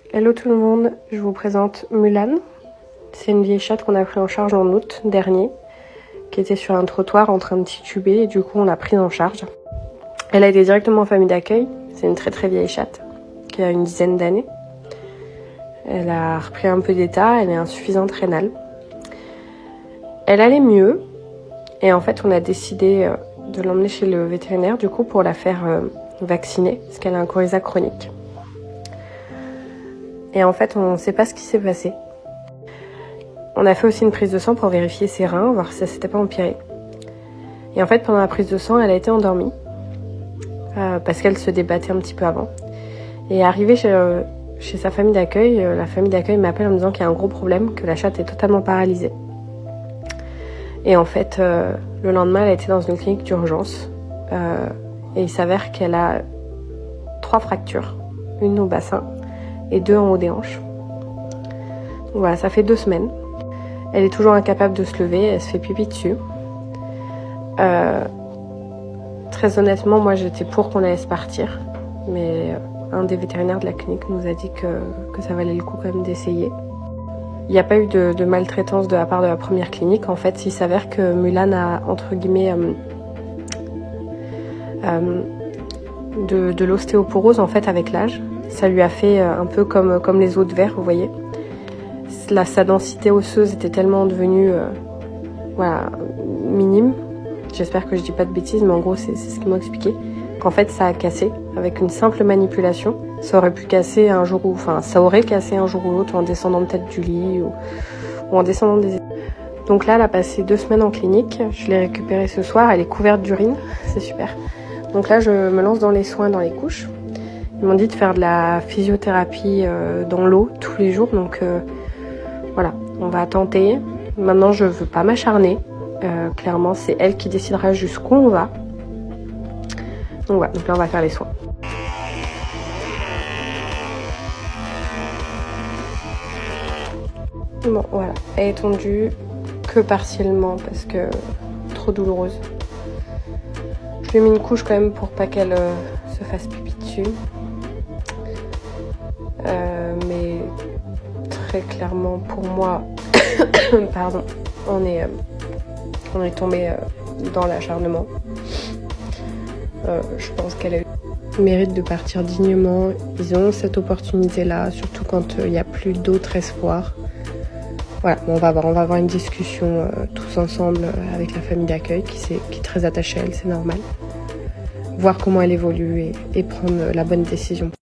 Hello tout le monde, je vous présente Mulan. C'est une vieille chatte qu'on a pris en charge en août dernier, qui était sur un trottoir en train de tituber et du coup on l'a prise en charge. Elle a été directement en famille d'accueil, c'est une très très vieille chatte, qui a une dizaine d'années. Elle a repris un peu d'état, elle est insuffisante rénale. Elle allait mieux et en fait on a décidé de l'emmener chez le vétérinaire du coup pour la faire vacciner, parce qu'elle a un coryza chronique. Et en fait, on ne sait pas ce qui s'est passé. On a fait aussi une prise de sang pour vérifier ses reins, voir si ça s'était pas empiré. Et en fait, pendant la prise de sang, elle a été endormie. Parce qu'elle se débattait un petit peu avant. Et arrivée chez sa famille d'accueil, la famille d'accueil m'appelle en me disant qu'il y a un gros problème, que la chatte est totalement paralysée. Et en fait, le lendemain, elle a été dans une clinique d'urgence. Et il s'avère qu'elle a 3 fractures. Une au bassin et 2 en haut des hanches. Donc voilà, ça fait 2 semaines. Elle est toujours incapable de se lever, elle se fait pipi dessus. Très honnêtement, moi j'étais pour qu'on la laisse partir, mais un des vétérinaires de la clinique nous a dit que ça valait le coup quand même d'essayer. Il n'y a pas eu de maltraitance de la part de la première clinique. En fait, il s'avère que Mulan a, entre guillemets, de l'ostéoporose en fait avec l'âge. Ça lui a fait un peu comme les os de verre, vous voyez. Sa densité osseuse était tellement devenue minime. J'espère que je dis pas de bêtises, mais en gros c'est ce qu'ils m'ont expliqué. Qu'en fait ça a cassé avec une simple manipulation. Ça aurait pu casser un jour ça aurait cassé un jour ou l'autre en descendant peut-être du lit ou en descendant des... Donc là, elle a passé 2 semaines en clinique. Je l'ai récupérée ce soir. Elle est couverte d'urine. C'est super. Donc là, je me lance dans les soins, dans les couches. Ils m'ont dit de faire de la physiothérapie dans l'eau tous les jours. Donc voilà, on va tenter. Maintenant, je veux pas m'acharner. Clairement, c'est elle qui décidera jusqu'où on va. Donc voilà, donc là, on va faire les soins. Bon, voilà, elle est tondue que partiellement parce que trop douloureuse. Je lui ai mis une couche quand même pour pas qu'elle se fasse pipi dessus. Mais très clairement pour moi, pardon, on est tombé dans l'acharnement. Je pense qu'elle a eu le mérite de partir dignement. Ils ont cette opportunité-là, surtout quand il n'y a plus d'autres espoirs. Voilà, on va avoir une discussion tous ensemble avec la famille d'accueil qui est très attachée à elle, c'est normal. Voir comment elle évolue et prendre la bonne décision.